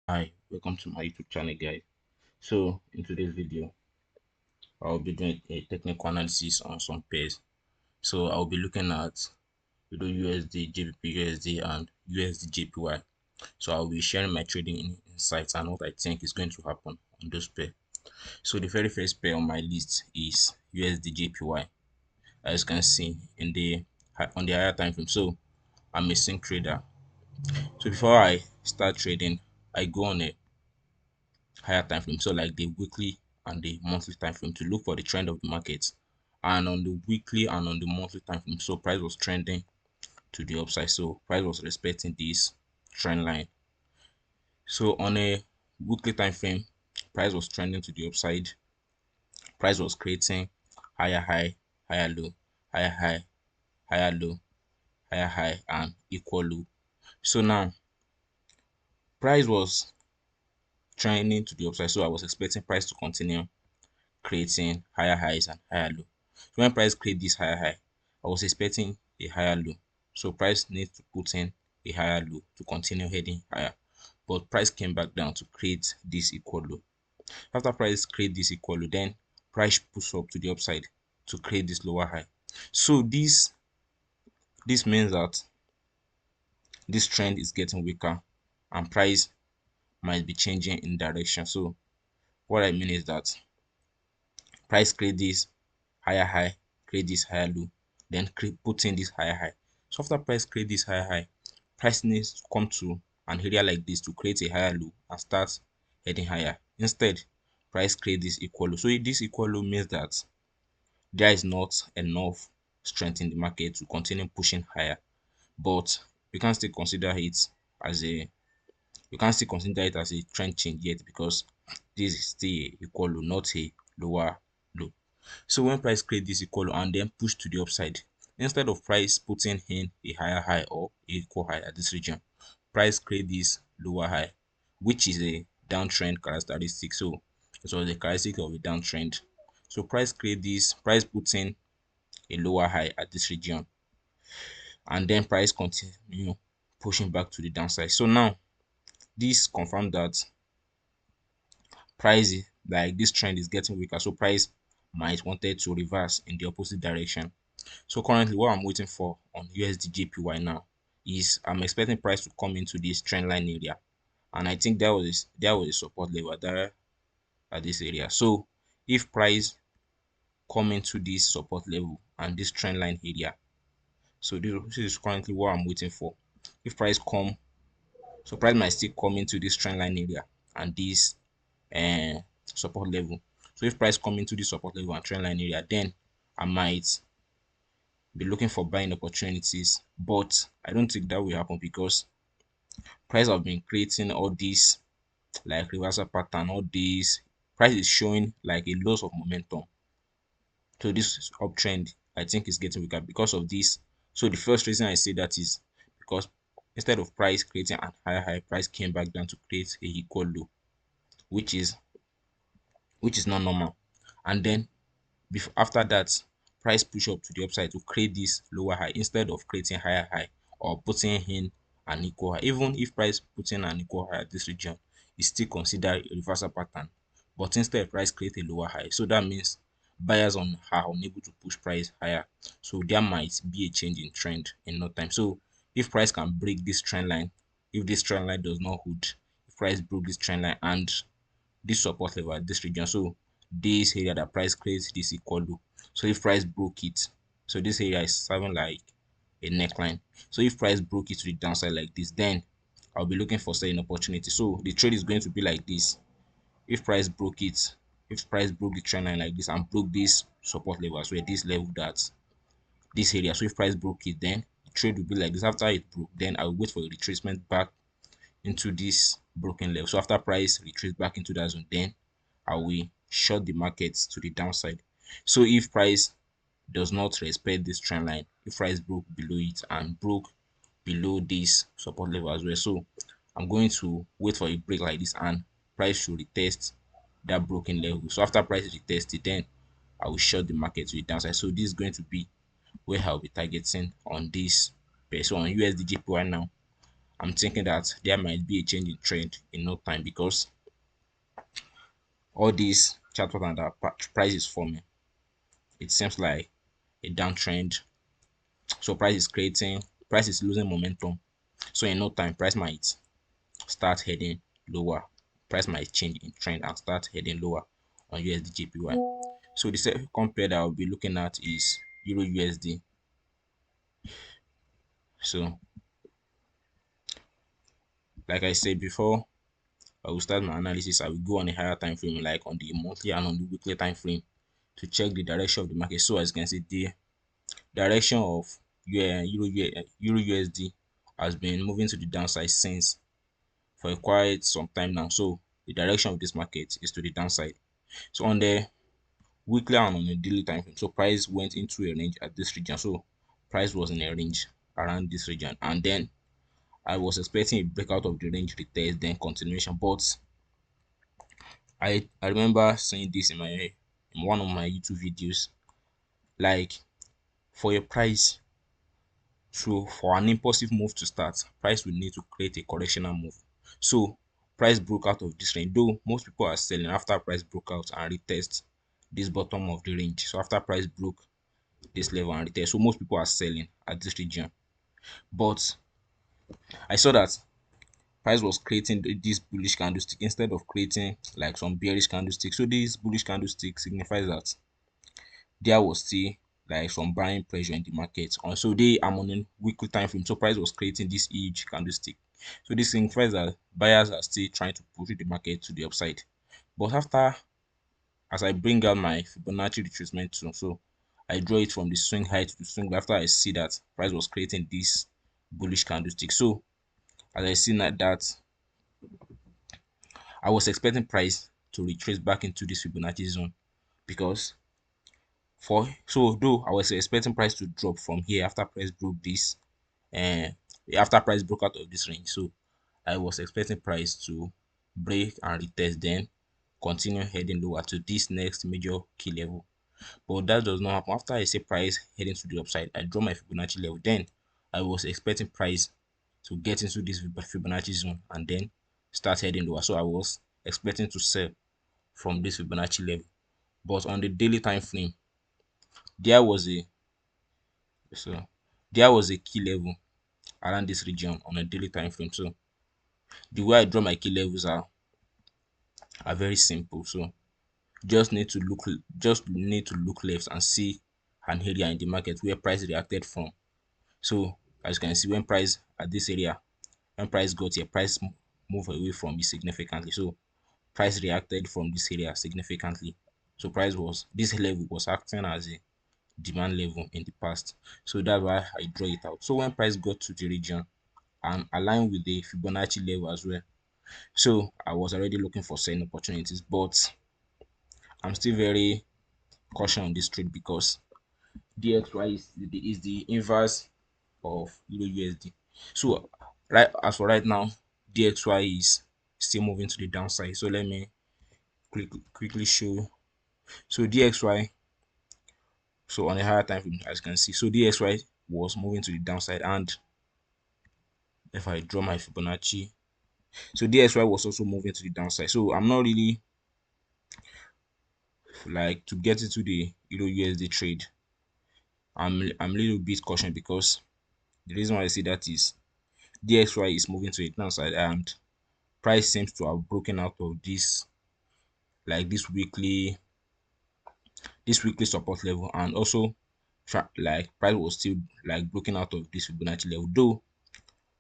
Hi, welcome to my YouTube channel, guys. So, in today's video, I'll be doing a technical analysis on some pairs. So, I'll be looking at USD, GBP USD, and USD JPY. So, I'll be sharing my trading insights and what I think is going to happen on those pairs. So, the very first pair on my list is USD JPY, as you can see in the on the higher time frame. So, I'm a sync trader. So, before I start trading, I go on a higher time frame, so like the weekly and the monthly time frame, to look for the trend of the market. And on the weekly and on the monthly time frame, so price was trending to the upside, so price was respecting this trend line. So on a weekly time frame, price was trending to the upside. Price was creating higher high, higher low, higher high, higher low, higher high, and equal low. So now price was trending to the upside, so I was expecting price to continue creating higher highs and higher low. So when price create this higher high, I was expecting a higher low. So price needs to put in a higher low to continue heading higher. But price came back down to create this equal low. After price create this equal low, then price push up to the upside to create this lower high. So this means that this trend is getting weaker and price might be changing in direction. So what I mean is that price create this higher high, create this higher low, then put in this higher high. So after price create this higher high, price needs to come to an area like this to create a higher low and start heading higher. Instead, price create this equal low. So this equal low means that there is not enough strength in the market to continue pushing higher. But we can still consider it as a you can still consider it as a trend change yet, because this is still a equal low, not a lower low. So when price create this equal and then push to the upside, instead of price putting in a higher high or equal high at this region, price create this lower high, which is a downtrend characteristic. So it was a characteristic of a downtrend. So price puts in a lower high at this region, and then price continue pushing back to the downside. So now this confirms that price like this trend is getting weaker. So price might wanted to reverse in the opposite direction. So currently what I'm waiting for on USD JPY now is I'm expecting price to come into this trend line area, and I think there was a support level there at this area. So if price come into this support level and this trend line area, so this is currently what I'm waiting for. If price come, so price might still come into this trend line area and this support level. So if price come into this support level and trend line area, then I might be looking for buying opportunities, but I don't think that will happen because price have been creating all these like reversal pattern, all these price is showing like a loss of momentum. So this uptrend I think is getting weaker because of this. So the first reason I say that is because instead of price creating a higher high, price came back down to create a equal low, which is not normal. And then before after that, price push up to the upside to create this lower high instead of creating higher high or putting in an equal high. Even if price putting an equal high at this region, is still considered a reversal pattern, but instead price create a lower high. So that means buyers are unable to push price higher, so there might be a change in trend in no time. So if price can break this trend line, if this trend line does not hold, if price broke this trend line and this support level at this region, so this area that price creates this equal low, so if price broke it, so this area is serving like a neckline. So if price broke it to the downside like this, then I'll be looking for selling opportunity. So the trade is going to be like this. If price broke it, if price broke the trend line like this and broke this support level as well, this level, that this area, so if price broke it, then the trade will be like this. After it broke, then I'll wait for a retracement back into this broken level. So after price retreats back into that zone, then I will short the markets to the downside. So if price does not respect this trend line, if price broke below it and broke below this support level as well, so I'm going to wait for a break like this and price should retest that broken level. So after price retest it, then I will short the market to the downside. So this is going to be where I'll be targeting on this pair. So on USD JPY now, I'm thinking that there might be a change in trend in no time, because all these chart pattern that price is forming, it seems like a downtrend. So price is losing momentum. So in no time, price might start heading lower. Price might change in trend and start heading lower on USD JPY. So the second pair that I'll be looking at is Euro USD. So like I said before, I will start my analysis. I will go on a higher time frame, like on the monthly and on the weekly time frame, to check the direction of the market. So as you can see, the direction of Euro USD has been moving to the downside since for quite some time now. So the direction of this market is to the downside. So on the weekly and on the daily time frame, so price went into a range at this region. So price was in a range around this region, and then I was expecting a breakout of the range retest, then continuation. But I remember saying this in one of my YouTube videos, like, for a price for an impulsive move to start, price will need to create a correctional move. So price broke out of this range, though most people are selling after price broke out and retest this bottom of the range. So after price broke this level and retest, so most people are selling at this region. But I saw that price was creating this bullish candlestick instead of creating like some bearish candlestick. So this bullish candlestick signifies that there was still like some buying pressure in the market. Also, they are on a weekly time frame, so price was creating this huge candlestick. So this signifies that buyers are still trying to push the market to the upside. But after, as I bring out my Fibonacci retracement tool, so I draw it from the swing high to the swing low after I see that price was creating this bullish candlestick. So as I see that I was expecting price to retrace back into this Fibonacci zone, because though I was expecting price to drop from here after price broke this, and after price broke out of this range. So I was expecting price to break and retest, then continue heading lower to this next major key level. But that does not happen. After I see price heading to the upside, I draw my Fibonacci level. Then I was expecting price to get into this Fibonacci zone and then start heading lower. So I was expecting to sell from this Fibonacci level. But on the daily time frame, there was a so there was a key level around this region on a daily time frame. So the way I draw my key levels are very simple. So just need to look left and see an area in the market where price reacted from. So as you can see, when price at this area, when price got here, price move away from it significantly. So price reacted from this area significantly. So this level was acting as a demand level in the past. So that's why I draw it out. So when price got to the region and aligned with the Fibonacci level as well, so I was already looking for selling opportunities, but I'm still very cautious on this trade because DXY is the inverse of Euro USD. So right as for right now, DXY is still moving to the downside. So let me quickly show. So DXY, so on a higher time frame, as you can see, so DXY was moving to the downside, and if I draw my Fibonacci, so DXY was also moving to the downside. So I'm not really like to get into the Euro USD trade. I'm a little bit cautious because the reason why I say that is DXY is moving to the downside and price seems to have broken out of like this weekly support level, and also like price was still like broken out of this Fibonacci level, though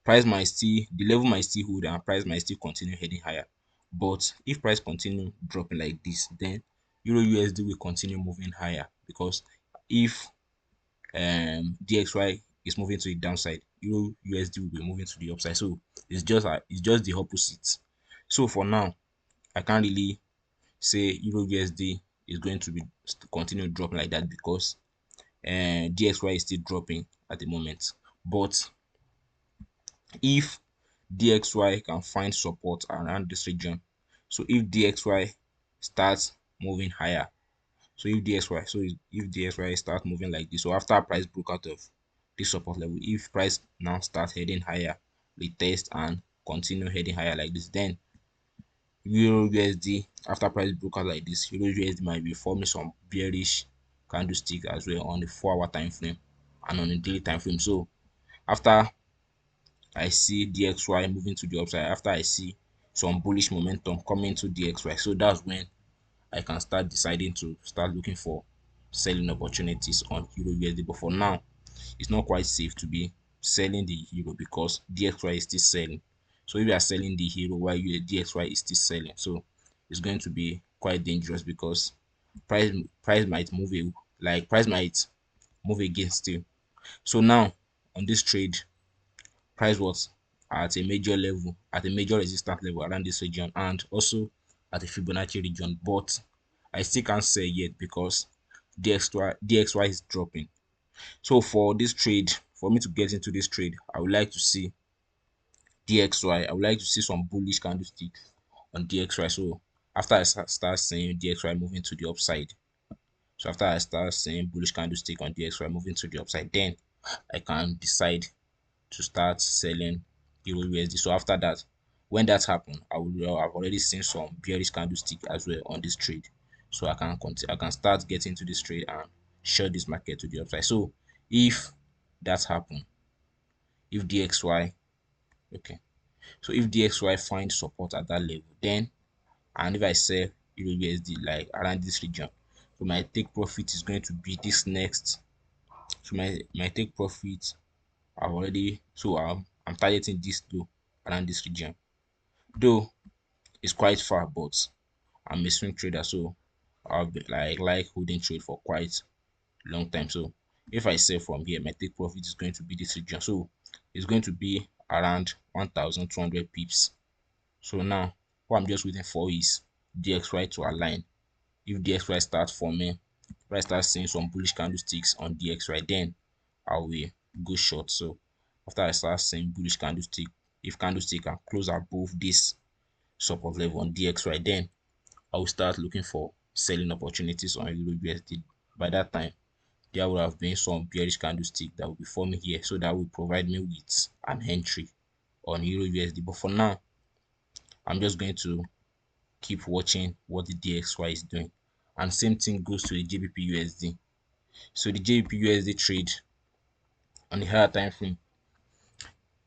the level might still hold and price might still continue heading higher. But if price continue dropping like this, then Euro USD will continue moving higher, because if DXY is moving to the downside, Euro USD will be moving to the upside. So it's just the opposite. So for now, I can't really say Euro USD is going to be continue dropping like that, because DXY is still dropping at the moment. But if DXY can find support around this region, so if DXY starts moving higher, if DXY starts moving like this, so after price broke out of this support level, if price now starts heading higher retest and continue heading higher like this. Then Euro USD, after price broke out like this, Euro USD might be forming some bearish candlestick as well on the 4-hour time frame and on the daily time frame. So after I see DXY moving to the upside, after I see some bullish momentum coming to DXY, so that's when I can start deciding to start looking for selling opportunities on Euro USD. But for now, it's not quite safe to be selling the Euro because DXY is still selling. So if you are selling the Euro while DXY is still selling, so it's going to be quite dangerous because price might move price might move against you. So now on this trade, price was at a major level, at a major resistance level around this region and also at the Fibonacci region, but I still can't sell yet because DXY is dropping. So for this trade, for me to get into this trade, I would like to see DXY. I would like to see some bullish candlesticks on DXY. So after I start seeing DXY moving to the upside, so after I start seeing bullish candlestick on DXY moving to the upside, then I can decide to start selling Euro USD. So after that, when that happens, I've already seen some bearish candlestick as well on this trade. So I can continue, I can start getting into this trade and short this market to the upside. So if that happen, if DXY, okay, so if DXY finds support at that level, then and if I sell Euro USD like around this region, so my take profit is going to be this next. So my take profit, I've already, so I'm targeting this low around this region. Though it's quite far, but I'm a swing trader, so I'll be like holding trade for quite long time. So if I sell from here, my take profit is going to be this region. So it's going to be around 1,200 pips. So now what I'm just waiting for is DXY to align. If DXY starts forming, if I start seeing some bullish candlesticks on DXY, then I will go short. So after I start seeing bullish candlestick, if candlestick can close above this support level on DXY, then I will start looking for selling opportunities on Euro USD. By that time, there will have been some bearish candlestick that will be forming here, so that will provide me with an entry on Euro USD. But for now, I'm just going to keep watching what the DXY is doing. And same thing goes to the GBP USD. So the GBP USD trade on the higher time frame,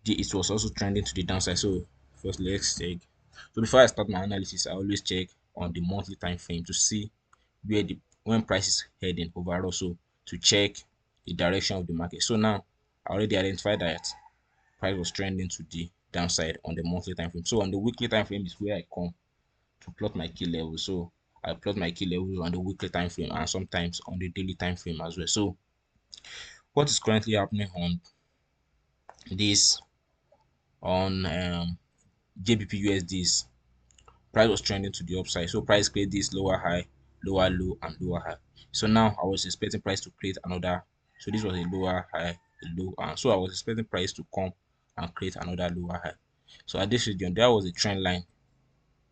it was also trending to the downside. So first let's check. So before I start my analysis, I always check on the monthly time frame to see where the when price is heading overall, so to check the direction of the market. So now I already identified that price was trending to the downside on the monthly time frame. So on the weekly time frame is where I come to plot my key levels. So I plot my key levels on the weekly time frame and sometimes on the daily time frame as well. So what is currently happening on this on JBP USDs, price was trending to the upside. So price create this lower high, lower low, and lower high. So now I was expecting price to create another. So this was a lower high, a low, and so I was expecting price to come and create another lower high. So at this region, there was a trend line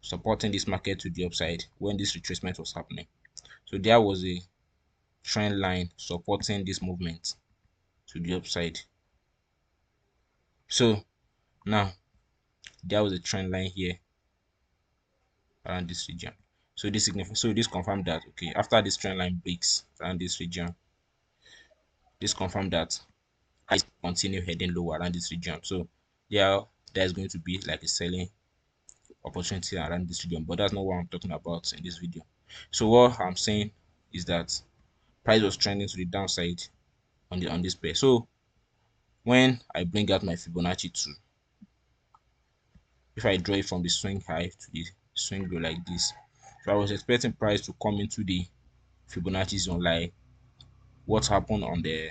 supporting this market to the upside when this retracement was happening. So there was a trend line supporting this movement to the upside. So now there was a trend line here around this region. So this signifies, so this confirmed that okay, after this trend line breaks around this region, this confirmed that I continue heading lower around this region. So yeah, there's going to be like a selling opportunity around this region, but that's not what I'm talking about in this video. So what I'm saying is that price was trending to the downside on this pair. So when I bring out my Fibonacci 2, if I draw it from the swing high to the swing low like this, so I was expecting price to come into the Fibonacci zone like what happened on the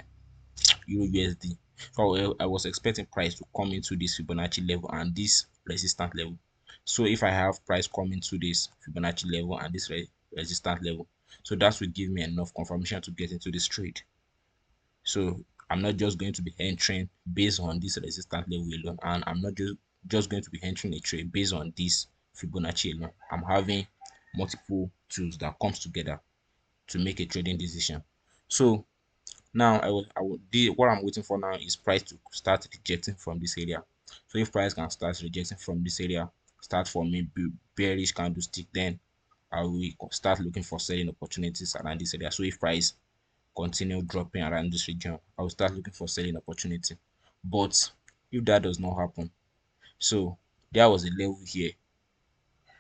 Euro USD. So I was expecting price to come into this Fibonacci level and this resistance level. So if I have price coming to this Fibonacci level and this resistance level, so that will give me enough confirmation to get into this trade. So I'm not just going to be entering based on this resistance level alone, and I'm not just going to be entering a trade based on this Fibonacci alone. I'm having multiple tools that comes together to make a trading decision. So now what I'm waiting for now is price to start rejecting from this area. So if price can start rejecting from this area, start forming bearish candlestick, then I will start looking for selling opportunities around this area. So if price continue dropping around this region, I will start looking for selling opportunity. But if that does not happen, so there was a level here,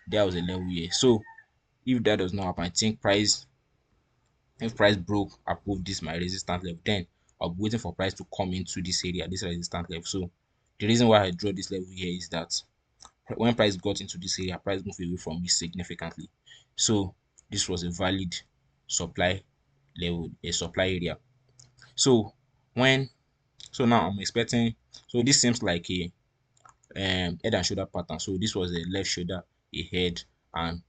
there was a level here. So if that does not happen, I think price, if price broke above this my resistance level, then I'll be waiting for price to come into this area, this resistance level. So the reason why I draw this level here is that when price got into this area, price moved away from it significantly. So this was a valid supply level, a supply area. So when, so now I'm expecting, so this seems like a head and shoulder pattern. So this was a left shoulder, a head, and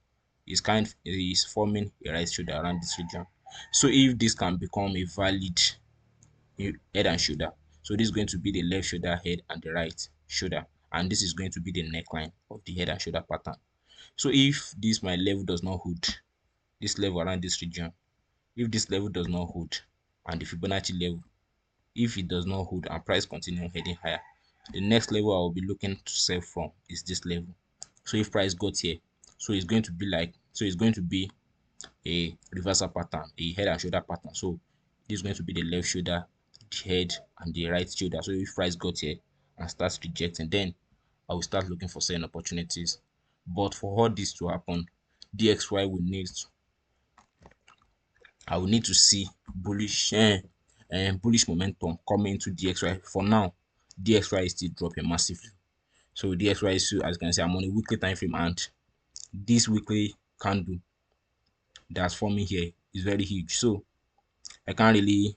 is forming a right shoulder around this region. So if this can become a valid head and shoulder, so this is going to be the left shoulder, head, and the right shoulder, and this is going to be the neckline of the head and shoulder pattern. So if this my level does not hold, this level around this region, if this level does not hold, and the Fibonacci level, if it does not hold and price continue heading higher, the next level I will be looking to sell from is this level. So if price got here, so it's going to be like, so it's going to be a reversal pattern, a head and shoulder pattern. So this is going to be the left shoulder, the head, and the right shoulder. So if price got here and starts rejecting, then I will start looking for selling opportunities. But for all this to happen, DXY will need, I will need to see bullish momentum coming into DXY. For now, DXY is still dropping massively. So DXY is still, as you can see, I'm on a weekly time frame, and this weekly candle that's forming here is very huge. So I can't really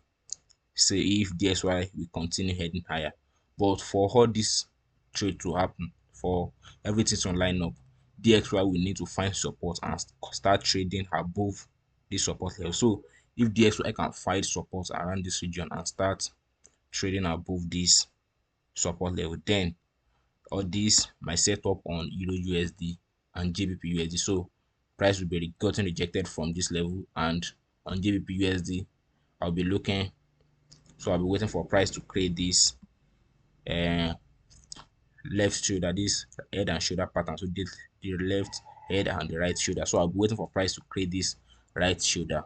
say if DXY will continue heading higher. But for all this trade to happen, for everything to line up, DXY will need to find support and start trading above this support level. So if DXY can find support around this region and start trading above this support level, then all this might set up on Euro USD and GBP USD. So price will be gotten rejected from this level, and on GBP USD, I'll be looking, so I'll be waiting for price to create this uh, left shoulder, this head and shoulder pattern. So this the left head and the right shoulder. So I'll be waiting for price to create this right shoulder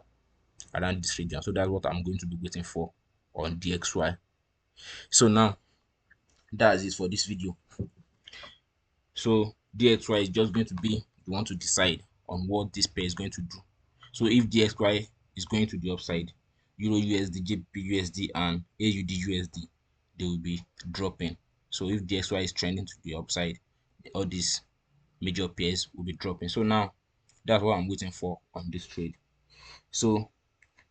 around this region. So that's what I'm going to be waiting for on DXY. So now that's it for this video. So DXY is just going to be the one to decide on what this pair is going to do. So if DXY is going to the upside, Euro USD, JPY USD, and AUD USD, they will be dropping. So if DXY is trending to the upside, all these major pairs will be dropping. So now that's what I'm waiting for on this trade. So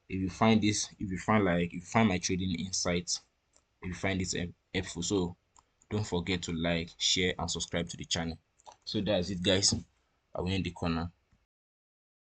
if you find this, if you find my trading insights, if you find it helpful, so don't forget to like, share, and subscribe to the channel. So that's it, guys. I will end the corner.